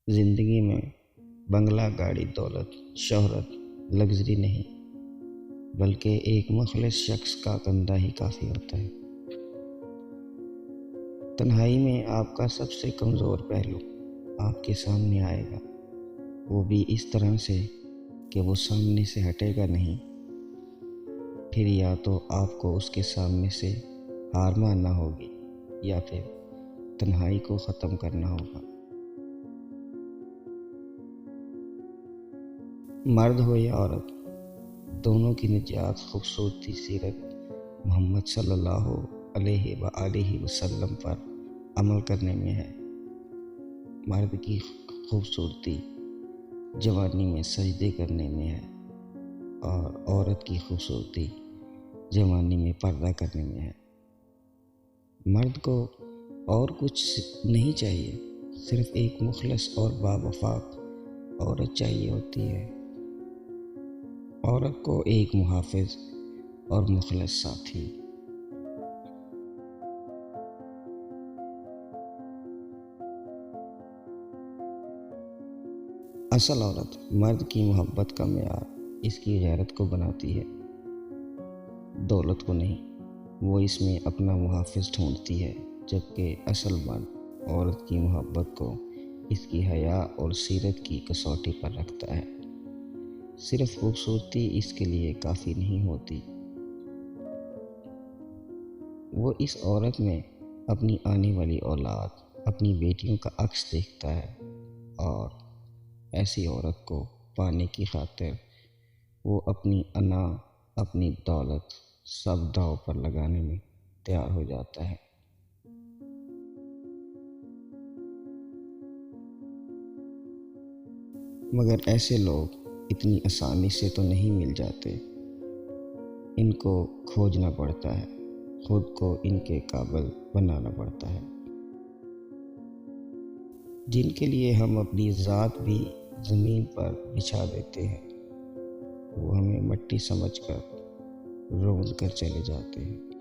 زندگی میں بنگلہ، گاڑی، دولت، شہرت، لگژری نہیں، بلکہ ایک مخلص شخص کا کندھا ہی کافی ہوتا ہے۔ تنہائی میں آپ کا سب سے کمزور پہلو آپ کے سامنے آئے گا، وہ بھی اس طرح سے کہ وہ سامنے سے ہٹے گا نہیں۔ پھر یا تو آپ کو اس کے سامنے سے ہار ماننا ہوگی یا پھر تنہائی کو ختم کرنا ہوگا۔ مرد ہو یا عورت، دونوں کی نجات خوبصورتی سیرت محمد صلی اللہ علیہ وآلہ وسلم پر عمل کرنے میں ہے۔ مرد کی خوبصورتی جوانی میں سجدے کرنے میں ہے اور عورت کی خوبصورتی جوانی میں پردہ کرنے میں ہے۔ مرد کو اور کچھ نہیں چاہیے، صرف ایک مخلص اور باوفا عورت چاہیے ہوتی ہے۔ عورت کو ایک محافظ اور مخلص ساتھی۔ اصل عورت مرد کی محبت کا معیار اس کی غیرت کو بناتی ہے، دولت کو نہیں۔ وہ اس میں اپنا محافظ ڈھونڈتی ہے، جبکہ اصل مرد عورت کی محبت کو اس کی حیا اور سیرت کی کسوٹی پر رکھتا ہے۔ صرف خوبصورتی اس کے لیے کافی نہیں ہوتی، وہ اس عورت میں اپنی آنے والی اولاد، اپنی بیٹیوں کا عکس دیکھتا ہے، اور ایسی عورت کو پانے کی خاطر وہ اپنی انا، اپنی دولت سب داؤ پر لگانے میں تیار ہو جاتا ہے۔ مگر ایسے لوگ اتنی آسانی سے تو نہیں مل جاتے، ان کو کھوجنا پڑتا ہے، خود کو ان کے قابل بنانا پڑتا ہے۔ جن کے لیے ہم اپنی ذات بھی زمین پر بچھا دیتے ہیں، وہ ہمیں مٹی سمجھ کر روند کر چلے جاتے ہیں۔